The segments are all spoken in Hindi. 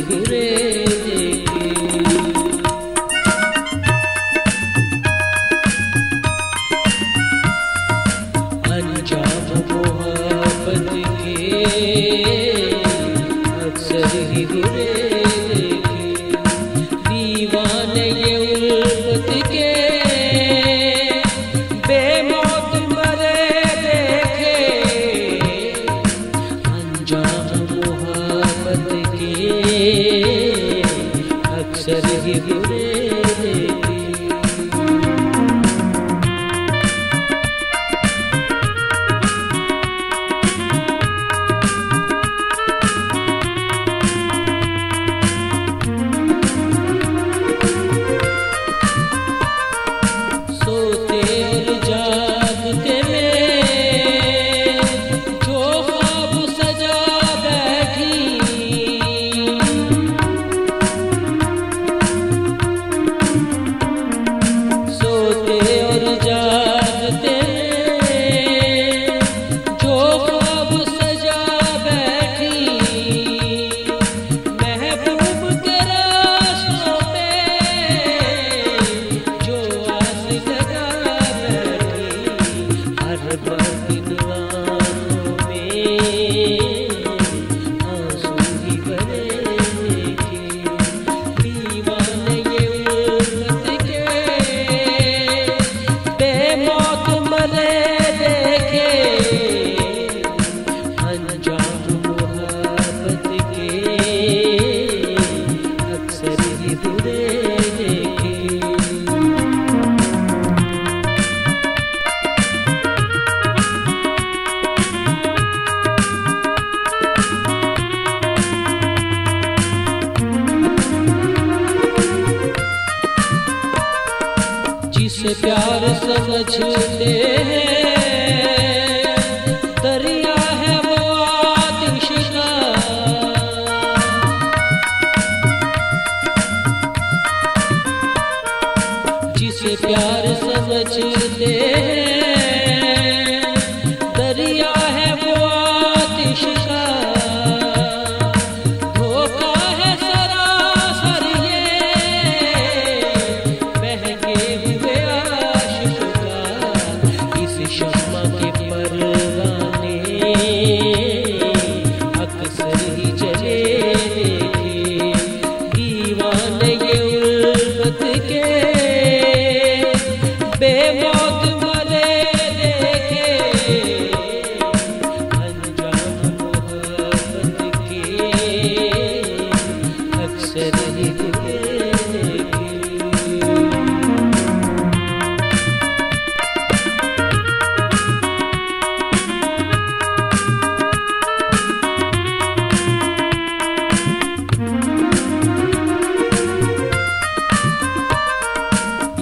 बुरे देखे। अंजाम मोहब्बत के अक्सर ही बुरे देखे। दीवाने ये उल्फत के बेमौत मरे देखे। अंजाम मोहब्बत के अक्सर ही बुरे देखे। सोते और जागते में जो ख्वाब सजा बैठी। सोते और जागते में जो ख्वाब सजा बैठी। महबूब के रास्तों पे जो आस लगा बैठी। हर दिन आँखों में आंसू ही भरे देखे। दीवाने ये उल्फत के बेमौत मरे देखे। अंजाम मोहब्बत के अक्सर ही बुरे देखे। जिसे प्यार समझते हैं दरिया है वो आतिश का। जिसे प्यार समझते हैं दरिया है वो आतिश का। धोखा है सरासर ये बहके हुए आशिक का। इस शम्मा के परवाने अक्सर ही जले देखे। दीवाने ये उल्फत के बेमौत मरे देखे। अंजाम मोहब्बत के अक्सर ही बुरे देखे।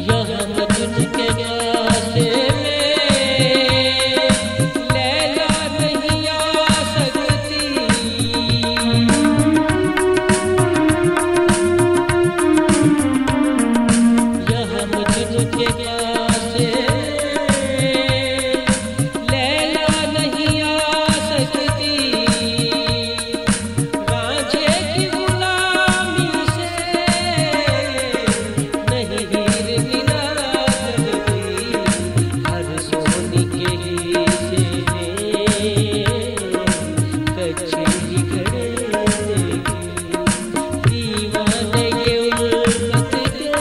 यहाँ मजनू के रास्ते में लैला नहीं आ सकती। यहाँ मजनू के रास्ते में लैला नहीं आ सकती। रांझे की गुलामी से नहीं हीर मिला करती। हर सोनी के हिस्से में कच्ची ही घड़े देखे। दीवाने ये उल्फत के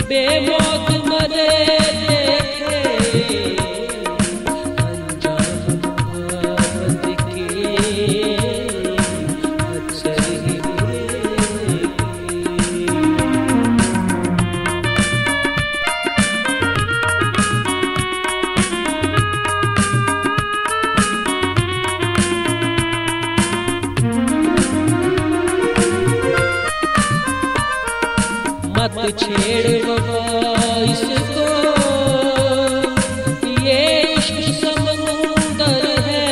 बेमौत मरे देखे। अंजाम मोहब्बत के अक्सर ही बुरे देखे। मत छेड़ वफा इसको, ये इश्क समंदर है।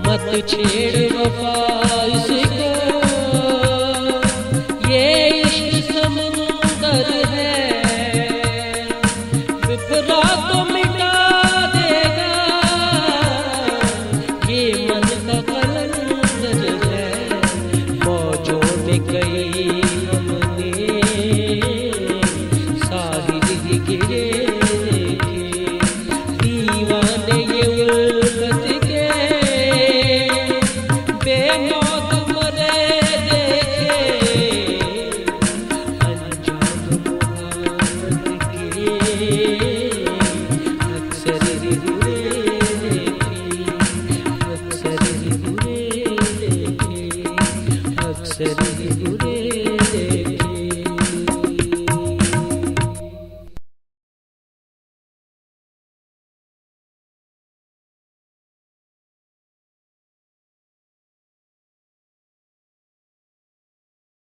मत छेड़ वफा इसको, ये इश्क समंदर है। विफरा तो मिटा दे बिसरी